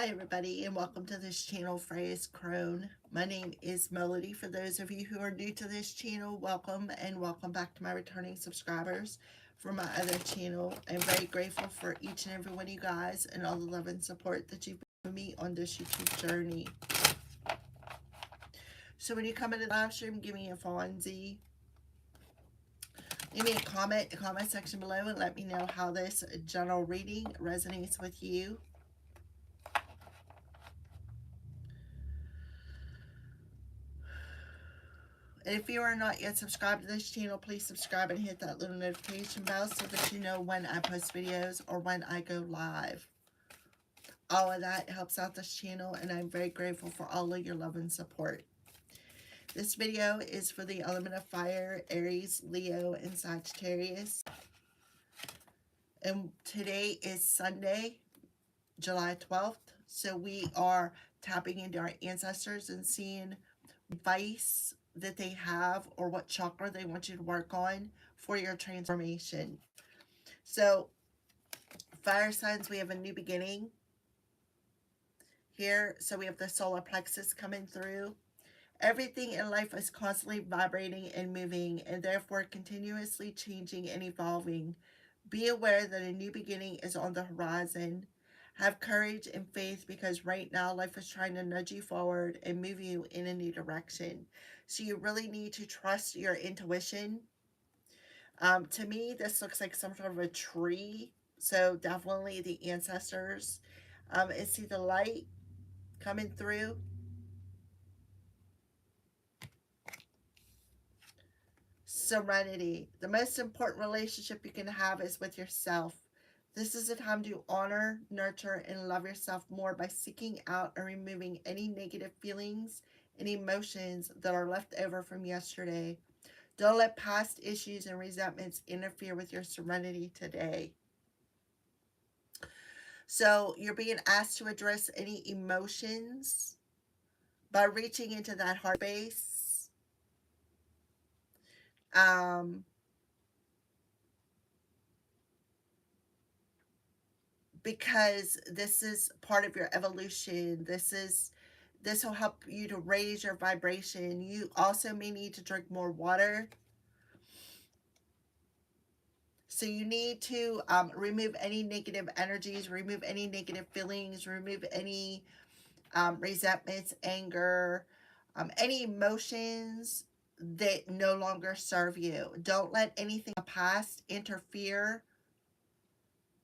Hi everybody and welcome to this channel, Freya's Crone. My name is Melody. For those of you who are new to this channel, welcome and welcome back to my returning subscribers for my other channel. I'm very grateful for each and every one of you guys and all the love and support that you've given me on this YouTube journey. So when you come into the live stream, give me a Fonzie. Leave me a comment in the comment section below and let me know how this general reading resonates with you. If you are not yet subscribed to this channel, please subscribe and hit that little notification bell so that you know when I post videos or when I go live. All of that helps out this channel, and I'm very grateful for all of your love and support. This video is for the element of fire, Aries, Leo, and Sagittarius. And today is Sunday, July 12th. So we are tapping into our ancestors and seeing advice that they have or what chakra they want you to work on for your transformation. So fire signs, we have a new beginning here. So we have the solar plexus coming through. Everything in life is constantly vibrating and moving, and therefore continuously changing and evolving. Be aware that a new beginning is on the horizon. Have courage and faith, because right now life is trying to nudge you forward and move you in a new direction. So you really need to trust your intuition. To me, this looks like some sort of a tree. So definitely the ancestors. And see the light coming through. Serenity. The most important relationship you can have is with yourself. This is a time to honor, nurture, and love yourself more by seeking out and removing any negative feelings and emotions that are left over from yesterday. Don't let past issues and resentments interfere with your serenity today. So you're being asked to address any emotions by reaching into that heart space. Because this is part of your evolution. This will help you to raise your vibration. You also may need to drink more water. So you need to remove any negative energies, remove any negative feelings, remove any resentments, anger, any emotions that no longer serve you. Don't let anything in the past interfere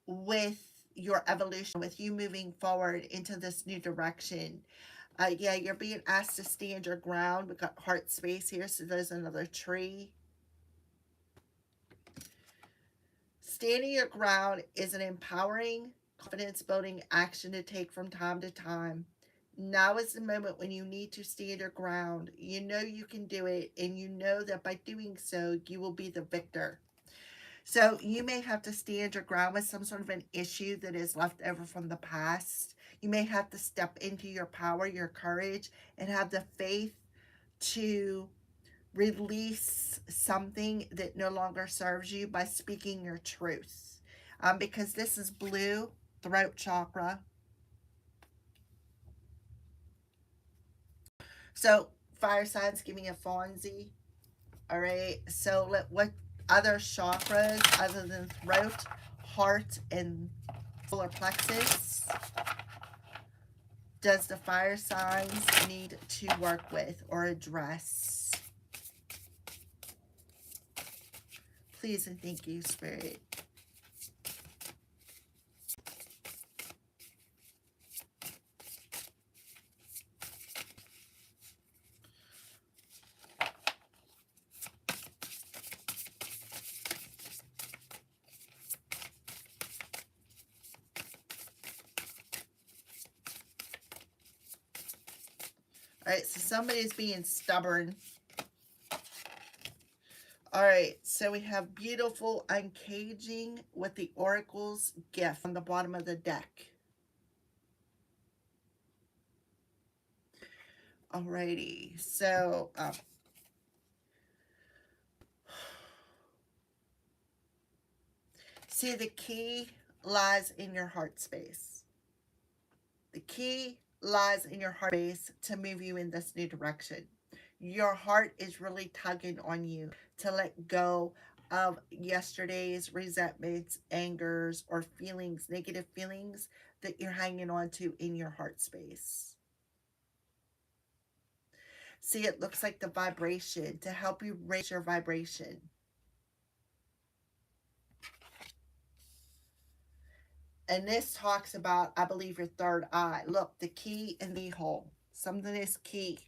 with your evolution, with you moving forward into this new direction. Yeah, you're being asked to stand your ground. We've got heart space here, so there's another tree. Standing your ground is an empowering, confidence-building action to take from time to time. Now is the moment when you need to stand your ground. You know you can do it, and you know that by doing so, you will be the victor. So you may have to stand your ground with some sort of an issue that is left over from the past. You may have to step into your power, your courage, and have the faith to release something that no longer serves you by speaking your truth. Because this is blue, throat chakra. So fire signs, give me a Fonzie. All right, so what other chakras other than throat, heart, and solar plexus does the fire signs need to work with or address? Please and thank you, Spirit. All right, so somebody's being stubborn. All right, so we have beautiful uncaging with the Oracle's gift on the bottom of the deck. Alrighty, so see, the key lies in your heart space. The key lies in your heart space to move you in this new direction. Your heart is really tugging on you to let go of yesterday's resentments, angers, or feelings, negative feelings that you're hanging on to in your heart space. See, it looks like the vibration to help you raise your vibration. And this talks about, I believe, your third eye. Look, the key in the hole. Something is key.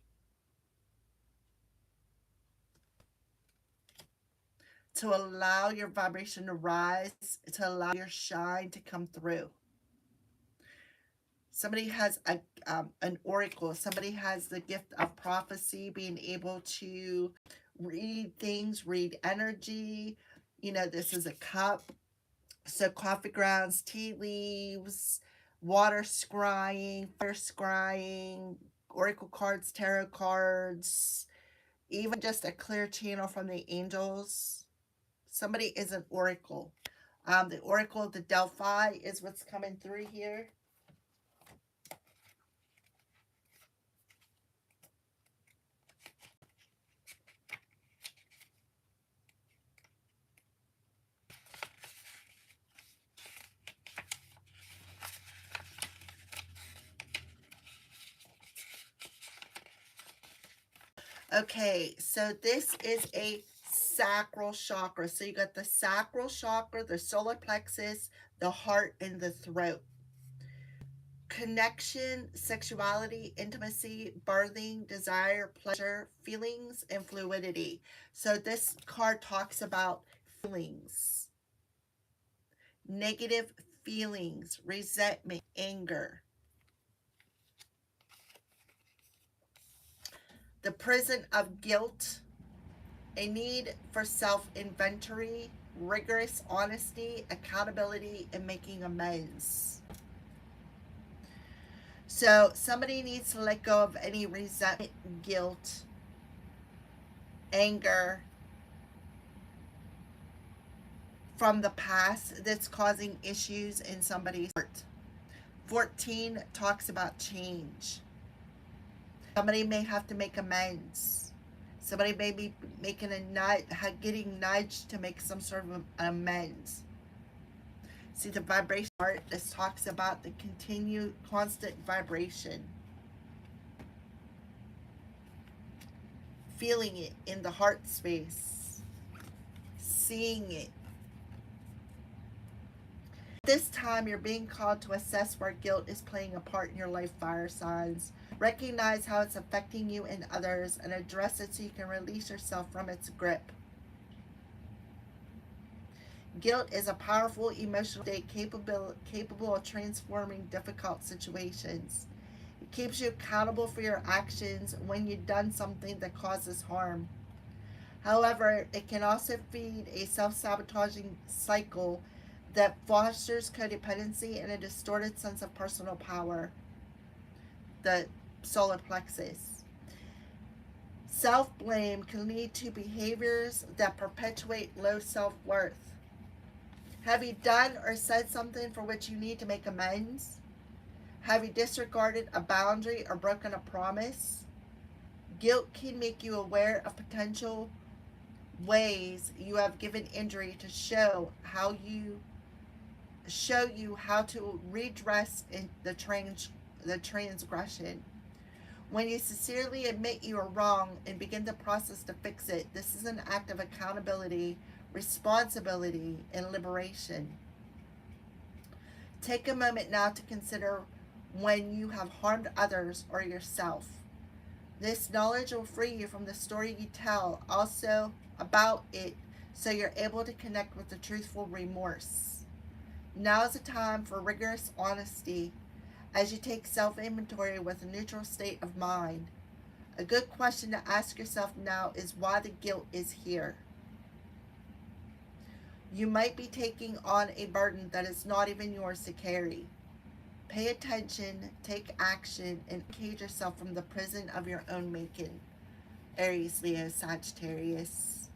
To allow your vibration to rise, to allow your shine to come through. Somebody has an oracle. Somebody has the gift of prophecy, being able to read things, read energy. You know, this is a cup. So coffee grounds, tea leaves, water scrying, fire scrying, oracle cards, tarot cards, even just a clear channel from the angels. Somebody is an oracle. The oracle of the Delphi is what's coming through here. Okay, so this is a sacral chakra. So you got the sacral chakra, the solar plexus, the heart, and the throat. Connection, sexuality, intimacy, birthing, desire, pleasure, feelings, and fluidity. So this card talks about feelings, negative feelings, resentment, anger. The prison of guilt, a need for self-inventory, rigorous honesty, accountability, and making amends. So somebody needs to let go of any resentment, guilt, anger from the past that's causing issues in somebody's heart. 14 talks about change. Somebody may have to make amends. Somebody may be making getting nudged to make some sort of an amends. See, the vibration part, this talks about the continued constant vibration. Feeling it in the heart space. Seeing it. This time, you're being called to assess where guilt is playing a part in your life, fire signs. Recognize how it's affecting you and others and address it so you can release yourself from its grip. Guilt is a powerful emotional state capable of transforming difficult situations. It keeps you accountable for your actions when you've done something that causes harm. However, it can also feed a self-sabotaging cycle that fosters codependency and a distorted sense of personal power. The solar plexus. Self-blame can lead to behaviors that perpetuate low self-worth. Have you done or said something for which you need to make amends? Have you disregarded a boundary or broken a promise? Guilt can make you aware of potential ways you have given injury to show you how to redress the transgression. When you sincerely admit you are wrong and begin the process to fix it, this is an act of accountability, responsibility, and liberation. Take a moment now to consider when you have harmed others or yourself. This knowledge will free you from the story you tell also about it, so you're able to connect with the truthful remorse. Now is the time for rigorous honesty as you take self-inventory with a neutral state of mind. A good question to ask yourself now is why the guilt is here. You might be taking on a burden that is not even yours to carry. Pay attention, take action, and cage yourself from the prison of your own making. Aries, Leo, Sagittarius.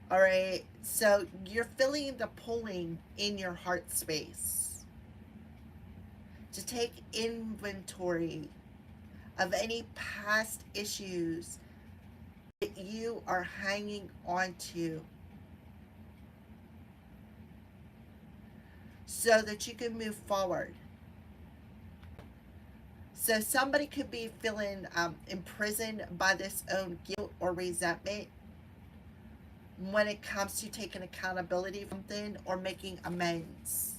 Alright, so you're feeling the pulling in your heart space. to take inventory of any past issues that you are hanging on to so that you can move forward. So somebody could be feeling imprisoned by this own guilt or resentment when it comes to taking accountability for something or making amends.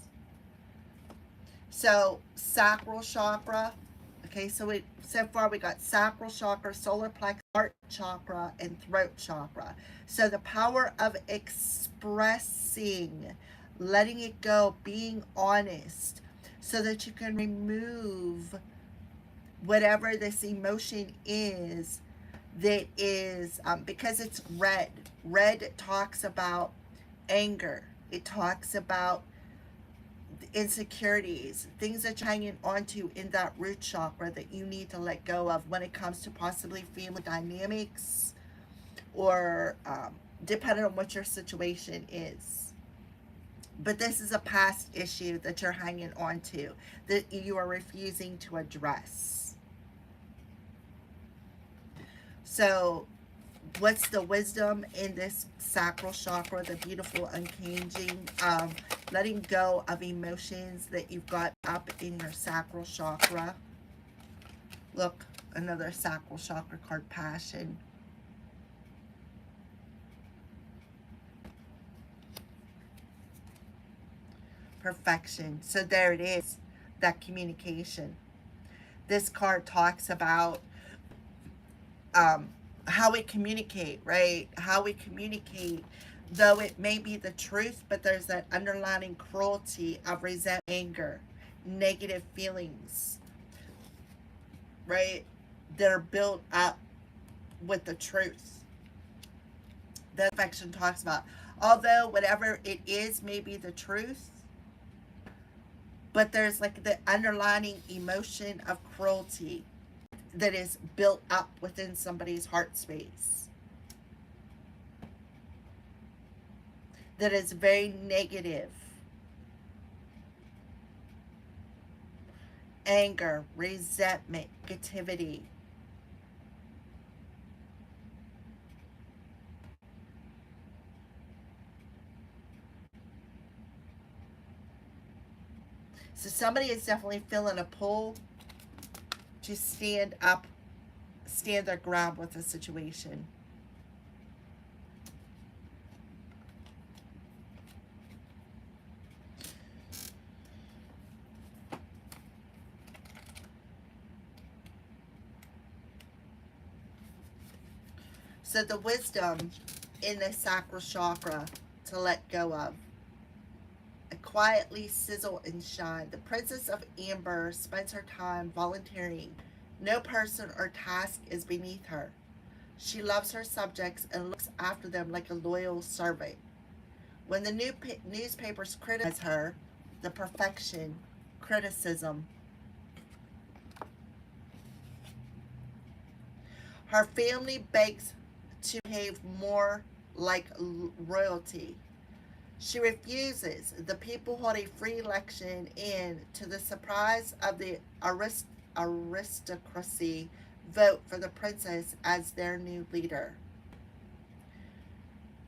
So sacral chakra. Okay, so far we got sacral chakra, solar plexus, heart chakra, and throat chakra. So the power of expressing, letting it go, being honest, so that you can remove whatever this emotion is that is, because it's red. Red talks about anger. It talks about insecurities, things that you're hanging onto in that root chakra that you need to let go of when it comes to possibly family dynamics or depending on what your situation is. But this is a past issue that you're hanging on to, that you are refusing to address. So what's the wisdom in this sacral chakra, the beautiful uncaging, letting go of emotions that you've got up in your sacral chakra? Look, another sacral chakra card, passion. Perfection. So there it is, that communication. This card talks about how we communicate, right? How we communicate, though it may be the truth, but there's that underlying cruelty of resentment, anger, negative feelings, right? That are built up with the truth. That affection talks about. Although whatever it is may be the truth, but there's like the underlying emotion of cruelty that is built up within somebody's heart space that is very negative. Anger, resentment, negativity. So somebody is definitely feeling a pull to stand up, stand their ground with the situation. So the wisdom in the sacral chakra to let go of. Quietly sizzle and shine. The Princess of Amber spends her time volunteering. No person or task is beneath her. She loves her subjects and looks after them like a loyal servant. When the newspapers criticize her, the perfection, criticism. Her family begs to behave more like royalty. She refuses. The people hold a free election and, to the surprise of the aristocracy, vote for the princess as their new leader.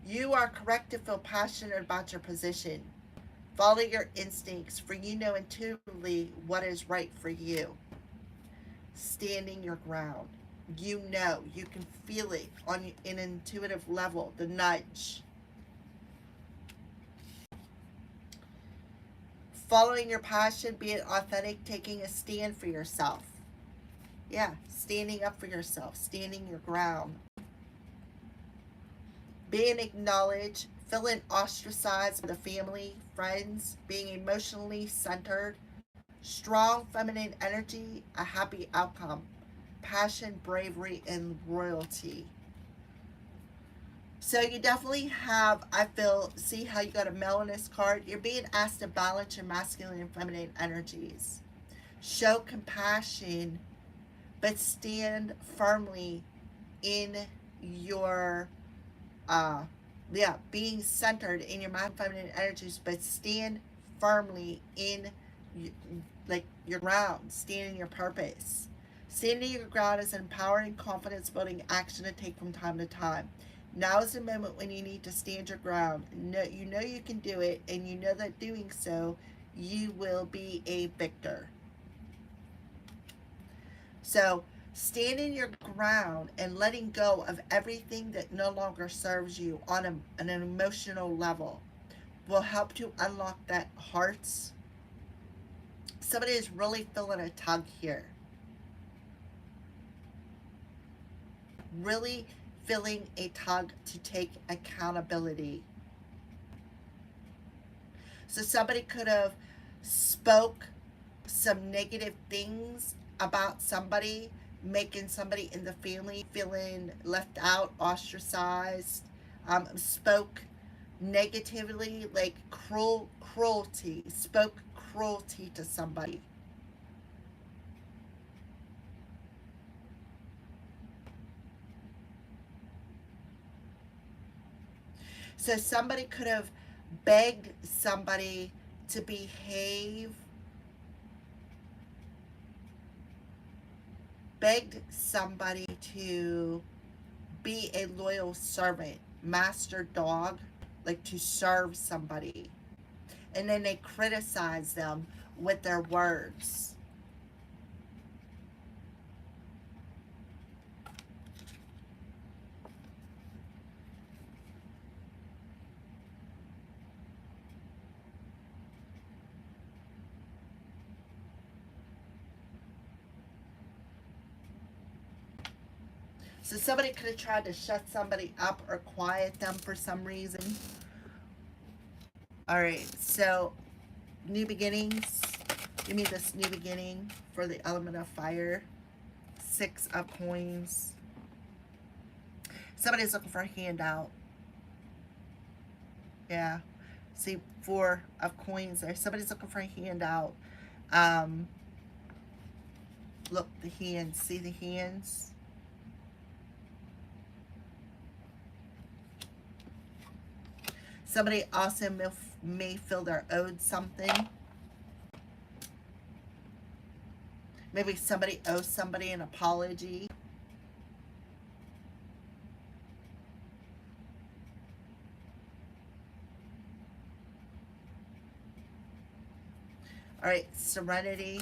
You are correct to feel passionate about your position. Follow your instincts, for you know intuitively what is right for you. Standing your ground. You know, you can feel it on an intuitive level, the nudge. Following your passion, being authentic, taking a stand for yourself. Yeah, standing up for yourself, standing your ground. Being acknowledged, feeling ostracized by the family, friends, being emotionally centered. Strong feminine energy, a happy outcome. Passion, bravery, and royalty. So you definitely have, I feel, see how you got a male in this card? You're being asked to balance your masculine and feminine energies. Show compassion, but stand firmly in your, being centered in your masculine and feminine energies, but stand firmly in you, like your ground, stand in your purpose. Standing your ground is an empowering, confidence building action to take from time to time. Now is the moment when you need to stand your ground. You know you can do it, and you know that doing so, you will be a victor. So, standing your ground and letting go of everything that no longer serves you on an emotional level will help to unlock that heart's. Somebody is really feeling a tug here. Really feeling a tug to take accountability. So somebody could have spoke some negative things about somebody, making somebody in the family feeling left out, ostracized, spoke negatively, like cruelty, spoke cruelty to somebody. So somebody could have begged somebody to behave, begged somebody to be a loyal servant, master dog, like to serve somebody. And then they criticize them with their words. So somebody could have tried to shut somebody up or quiet them for some reason. All right, so new beginnings. Give me this new beginning for the element of fire. 6 of coins. Somebody's looking for a handout. Yeah. See, 4 of coins there. Somebody's looking for a handout. Um, look, the hands. See the hands? Somebody also may feel they're owed something. Maybe somebody owes somebody an apology. All right, Serenity.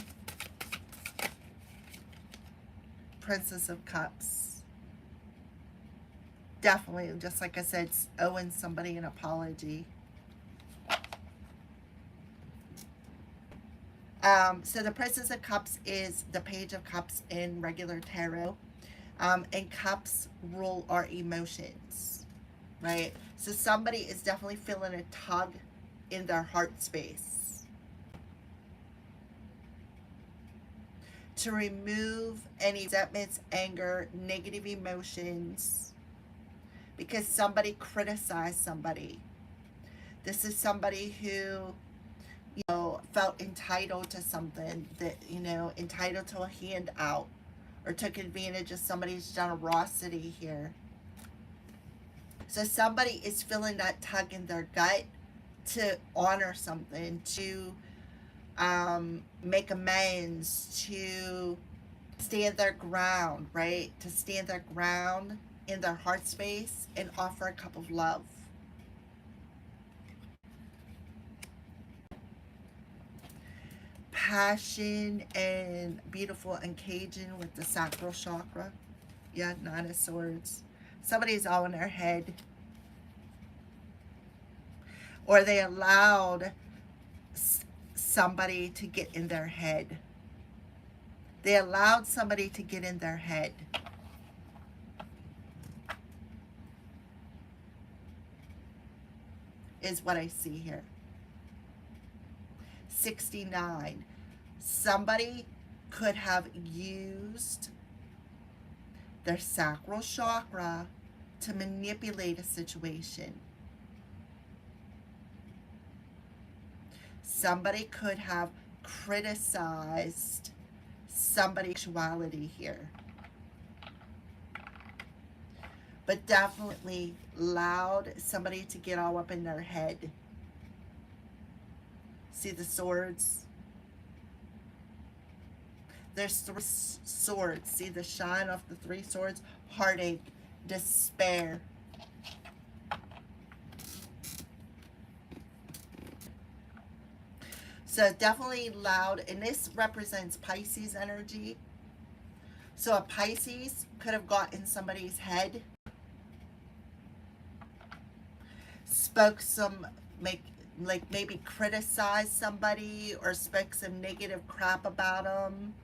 Princess of Cups. Definitely, just like I said, owing somebody an apology. So the Princess of Cups is the Page of Cups in regular tarot. And cups rule our emotions, right? So somebody is definitely feeling a tug in their heart space to remove any resentments, anger, negative emotions, because somebody criticized somebody. This is somebody who, felt entitled to something, that, entitled to a handout, or took advantage of somebody's generosity here. So somebody is feeling that tug in their gut to honor something, to make amends, to stand their ground, right? To stand their ground in their heart space and offer a cup of love. Passion and beautiful and Cajun with the sacral chakra. Yeah, 9 of Swords. Somebody's all in their head. Or they allowed somebody to get in their head. They allowed somebody to get in their head. Is what I see here. 69. Somebody could have used their sacral chakra to manipulate a situation. Somebody could have criticized somebody's sexuality here. But definitely allowed somebody to get all up in their head. See the swords? There's three swords. See the shine off the three swords? Heartache, despair. So definitely loud. And this represents Pisces energy. So a Pisces could have got in somebody's head, spoke some, make, like maybe criticized somebody or spoke some negative crap about them,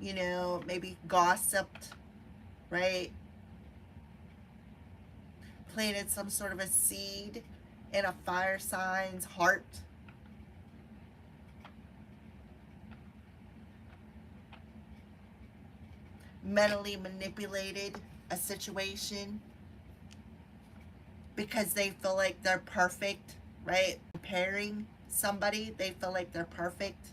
you know, maybe gossiped, right? Planted some sort of a seed in a fire sign's heart. Mentally manipulated a situation because they feel like they're perfect, right? Comparing somebody, they feel like they're perfect.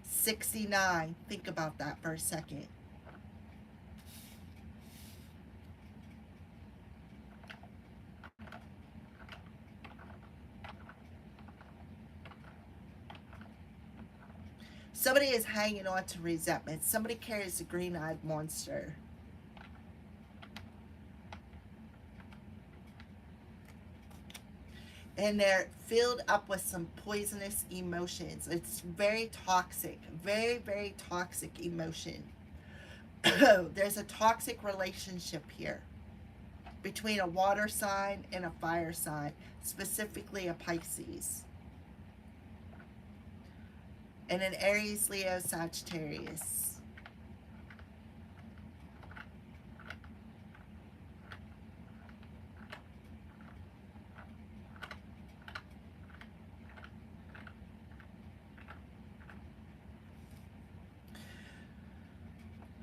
'69. Think about that for a second. Somebody is hanging on to resentment. Somebody carries a green-eyed monster. And they're filled up with some poisonous emotions. It's very toxic, very, very toxic emotion. There's a toxic relationship here between a water sign and a fire sign, specifically a Pisces, and an Aries, Leo, Sagittarius.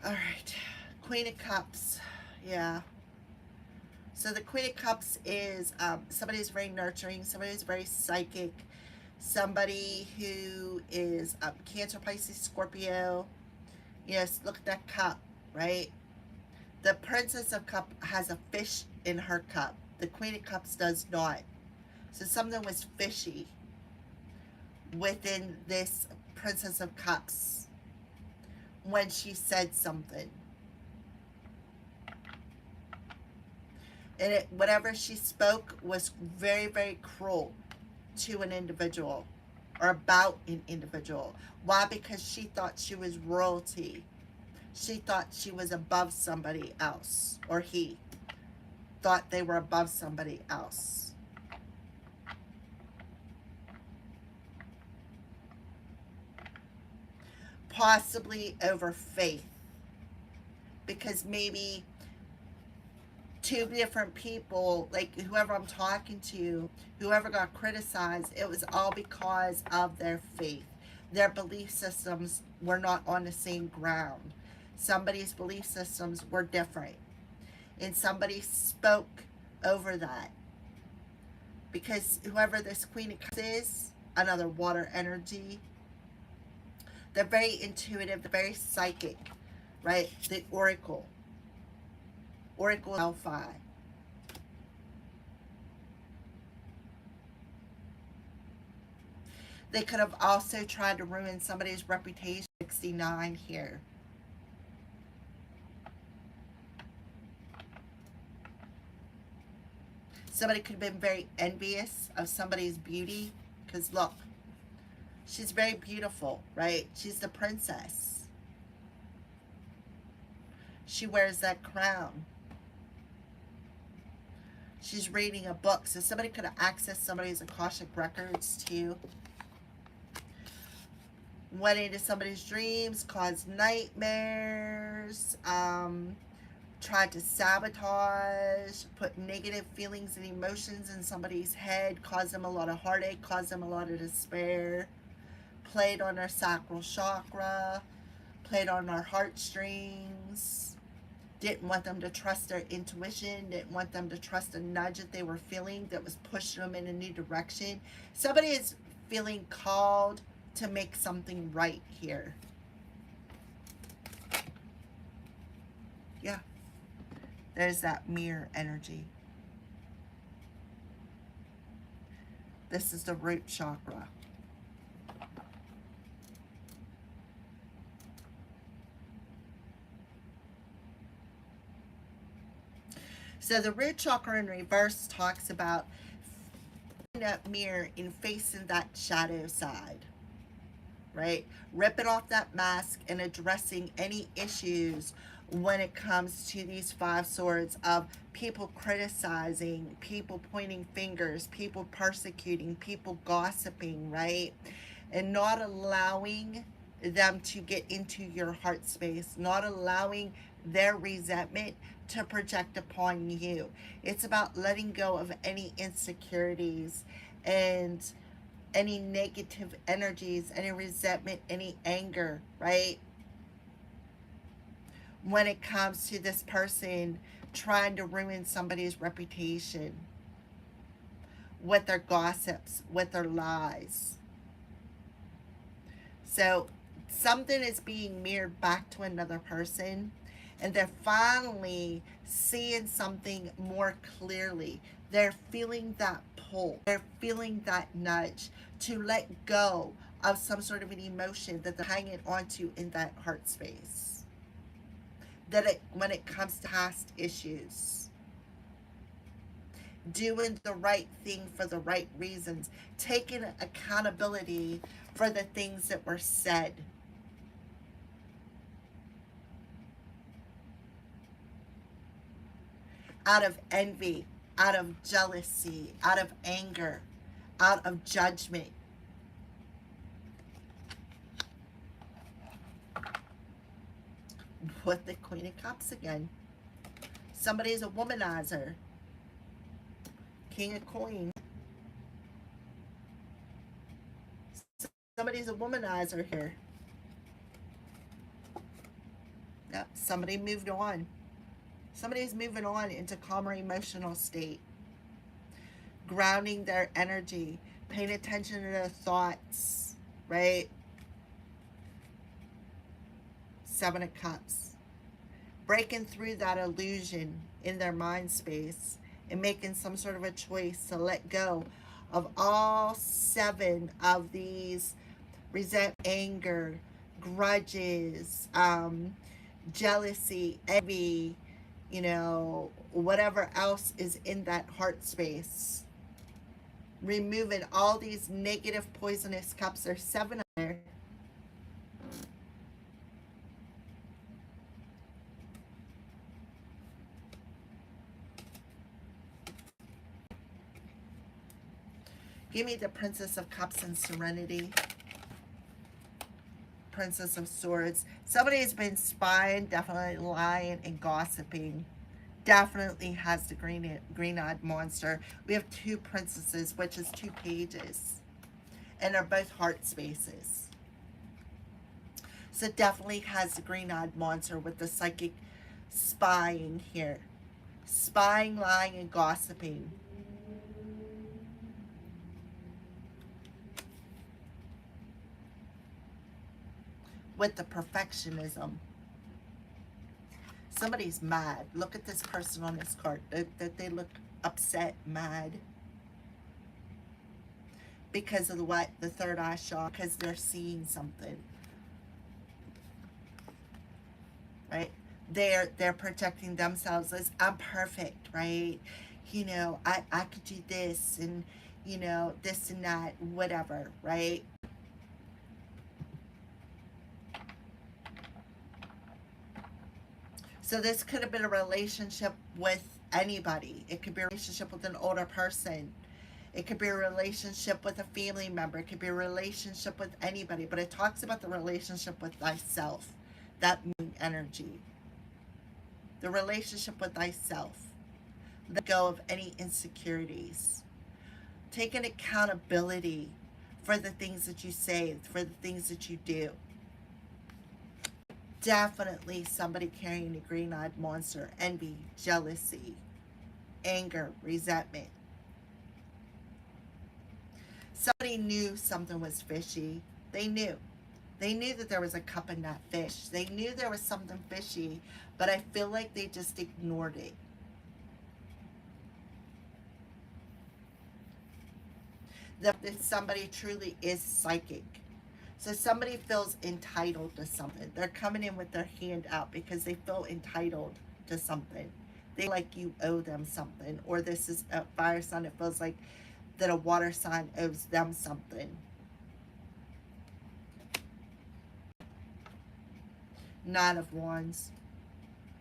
All right, Queen of Cups. Yeah. So the Queen of Cups is somebody who's very nurturing, somebody who's very psychic, somebody who is Cancer, Pisces, Scorpio. Yes, look at that cup, right? The Princess of Cups has a fish in her cup. The Queen of Cups does not. So something was fishy within this Princess of Cups when she said something. And whatever she spoke was very, very cruel to an individual or about an individual. Why? Because she thought she was royalty. She thought she was above somebody else, or he thought they were above somebody else. Possibly over faith, because maybe two different people, like whoever I'm talking to, whoever got criticized, it was all because of their faith. Their belief systems were not on the same ground. Somebody's belief systems were different. And somebody spoke over that. Because whoever this Queen of Cups is, another water energy, they're very intuitive, they're very psychic, right? The Oracle. Oracle Delphi. They could have also tried to ruin somebody's reputation. 69 here. Somebody could have been very envious of somebody's beauty. Because look, she's very beautiful, right? She's the princess. She wears that crown. She's reading a book. So somebody could have accessed somebody's Akashic records too. Went into somebody's dreams, caused nightmares, tried to sabotage, put negative feelings and emotions in somebody's head, caused them a lot of heartache, caused them a lot of despair, played on our sacral chakra, played on our heartstrings, didn't want them to trust their intuition, didn't want them to trust a nudge that they were feeling that was pushing them in a new direction. Somebody is feeling called to make something right here. Yeah. There's that mirror energy. This is the root chakra. So the root chakra in reverse talks about that mirror and facing that shadow side, right? Ripping off that mask and addressing any issues when it comes to these five swords of people criticizing, people pointing fingers, people persecuting, people gossiping, right? And not allowing them to get into your heart space, not allowing their resentment to project upon you. It's about letting go of any insecurities and any negative energies, any resentment, any anger, right? When it comes to this person trying to ruin somebody's reputation with their gossips, with their lies. So something is being mirrored back to another person, and they're finally seeing something more clearly. They're feeling that pull. They're feeling that nudge to let go of some sort of an emotion that they're hanging onto in that heart space. When it comes to past issues, doing the right thing for the right reasons, taking accountability for the things that were said. Out of envy, out of jealousy, out of anger, out of judgment. With the Queen of Cups again. Somebody's a womanizer. King of Coins. Somebody's a womanizer here. Yep, somebody moved on. Somebody's moving on into calmer emotional state. Grounding their energy. Paying attention to their thoughts. Right? Seven of Cups. Breaking through that illusion in their mind space and making some sort of a choice to let go of all seven of these resentment, anger, grudges, jealousy, envy, whatever else is in that heart space. Removing all these negative poisonous cups. There's seven of there. Give me the Princess of Cups and Serenity. Princess of Swords. Somebody has been spying, definitely lying and gossiping. Definitely has the green-eyed monster. We have two princesses, which is two pages. And they're both heart spaces. So definitely has the green-eyed monster with the psychic spying here. Spying, lying, and gossiping. With the perfectionism. Somebody's mad. Look at this person on this card. They look upset, mad. Because of what? The third eye shot. Because they're seeing something. Right? They're protecting themselves as, I'm perfect, right? I could do this and, this and that, whatever, right? So this could have been a relationship with anybody. It could be a relationship with an older person. It could be a relationship with a family member. It could be a relationship with anybody. But it talks about the relationship with thyself. That main energy. The relationship with thyself. Let go of any insecurities. Take an accountability for the things that you say, for the things that you do. Definitely somebody carrying a green-eyed monster. Envy, jealousy, anger, resentment. Somebody knew something was fishy. They knew. They knew that there was a cup in that fish. They knew there was something fishy, but I feel like they just ignored it. That somebody truly is psychic. So somebody feels entitled to something. They're coming in with their hand out because they feel entitled to something. They feel like you owe them something. Or this is a fire sign. It feels like that a water sign owes them something. Nine of Wands.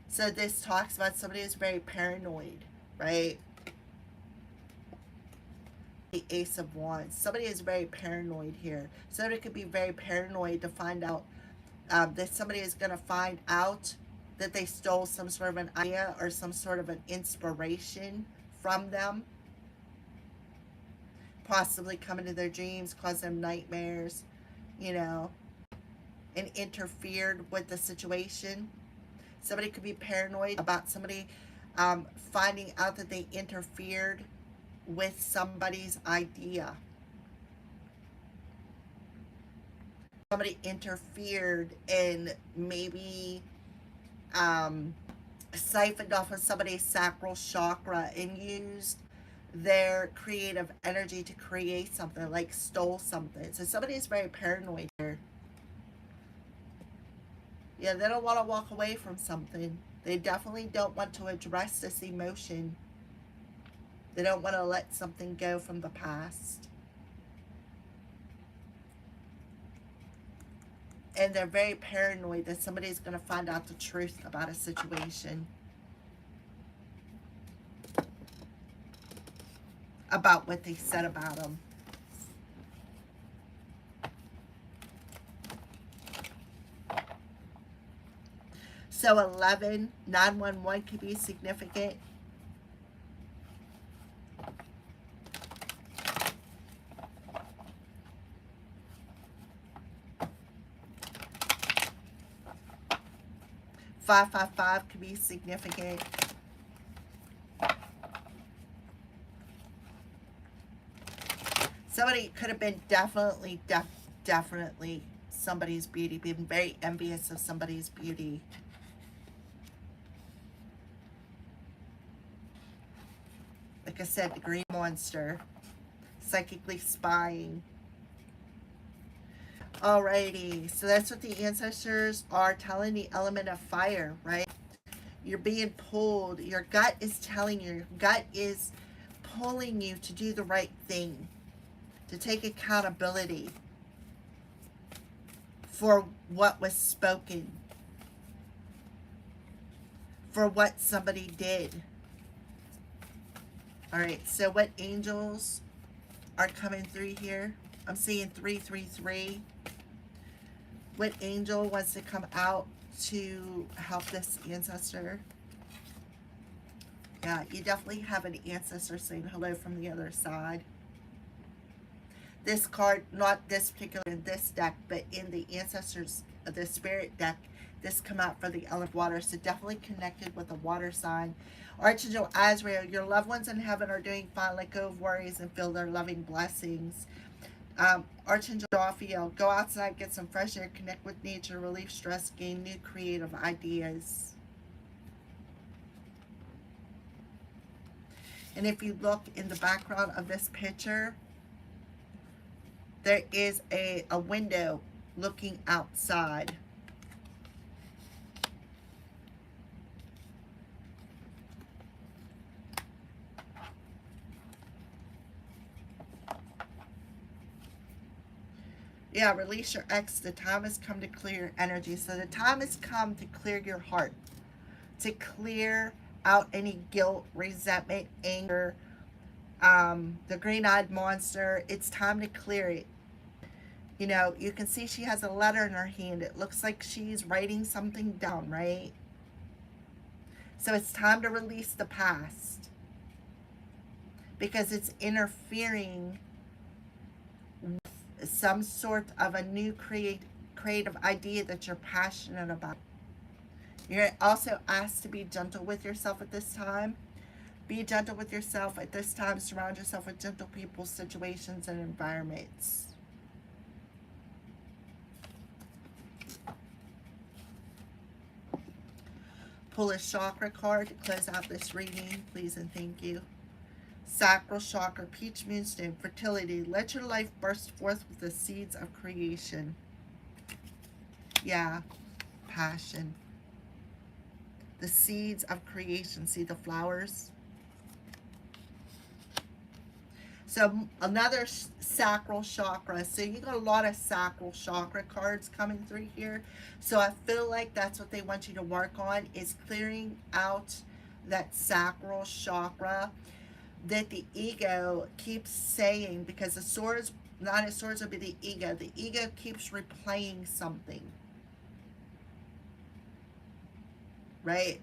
So this talks about somebody who's very paranoid, right? The Ace of Wands. Somebody is very paranoid here. Somebody could be very paranoid to find out that somebody is going to find out that they stole some sort of an idea or some sort of an inspiration from them. Possibly come into their dreams, cause them nightmares, you know, and interfered with the situation. Somebody could be paranoid about somebody finding out that they interfered with somebody's idea. Somebody interfered and maybe siphoned off of somebody's sacral chakra and used their creative energy to create something, like stole something. So somebody is very paranoid here. Yeah, they don't want to walk away from something. They definitely don't want to address this emotion. They don't want to let something go from the past. And they're very paranoid that somebody's going to find out the truth about a situation. About what they said about them. So 11, 911 could be significant. $555 could be significant. Somebody could have been definitely somebody's beauty, being very envious of somebody's beauty. Like I said, the green monster, psychically spying. Alrighty, so that's what the ancestors are telling the element of fire, right? You're being pulled. Your gut is telling you. Your gut is pulling you to do the right thing, to take accountability for what was spoken, for what somebody did. All right, so what angels are coming through here? I'm seeing 333. What angel wants to come out to help this ancestor? Yeah, you definitely have an ancestor saying hello from the other side. This card, not this particular in this deck, but in the ancestors of the spirit deck, this come out for the element of water. So definitely connected with a water sign. Archangel Azrael, your loved ones in heaven are doing fine. Let go of worries and feel their loving blessings. Archangel Raphael, go outside, get some fresh air, connect with nature, relieve stress, gain new creative ideas. And if you look in the background of this picture, there is a window looking outside. Yeah, release your ex. The time has come to clear your energy. So the time has come to clear your heart, to clear out any guilt, resentment, anger, the green-eyed monster. It's time to clear it. You know, you can see she has a letter in her hand. It looks like she's writing something down, right? So it's time to release the past because it's interfering with some sort of a new creative idea that you're passionate about. You're also asked to be gentle with yourself at this time. Be gentle with yourself at this time. Surround yourself with gentle people, situations, and environments. Pull a chakra card to close out this reading, please and thank you. Sacral chakra, peach moonstone, fertility. Let your life burst forth with the seeds of creation. Yeah, passion. The seeds of creation. See the flowers? So another sacral chakra. So you got a lot of sacral chakra cards coming through here. So I feel like that's what they want you to work on, is clearing out that sacral chakra that the ego keeps saying, because the swords, nine of swords would be the ego. The ego keeps replaying something, right?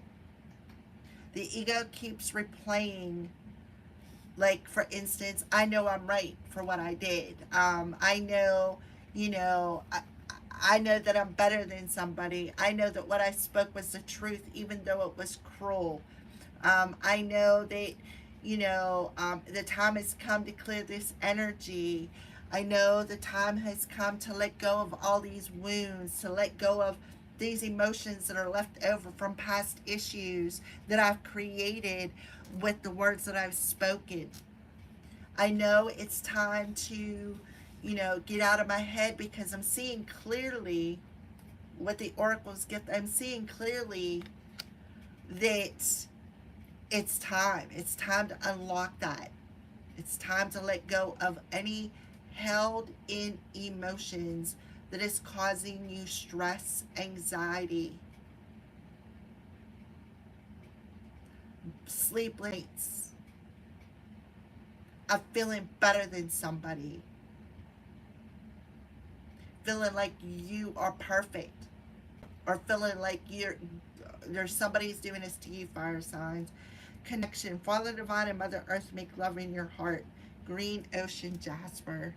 The ego keeps replaying, like, for instance, I know I'm right for what I did. I know, you know, I know that I'm better than somebody. I know that what I spoke was the truth, even though it was cruel. I know that, the time has come to clear this energy. I know the time has come to let go of all these wounds, to let go of these emotions that are left over from past issues that I've created with the words that I've spoken. I know it's time to, get out of my head, because I'm seeing clearly what the oracles get. I'm seeing clearly that it's time. It's time to unlock that. It's time to let go of any held in emotions that is causing you stress, anxiety, sleep nights, of feeling better than somebody, feeling like you are perfect, or feeling like there's somebody's doing this to you. Fire signs. Connection. Father Divine and Mother Earth make love in your heart. Green Ocean Jasper.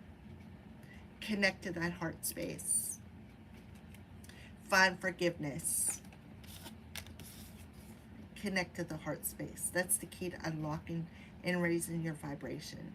Connect to that heart space. Find forgiveness. Connect to the heart space. That's the key to unlocking and raising your vibration.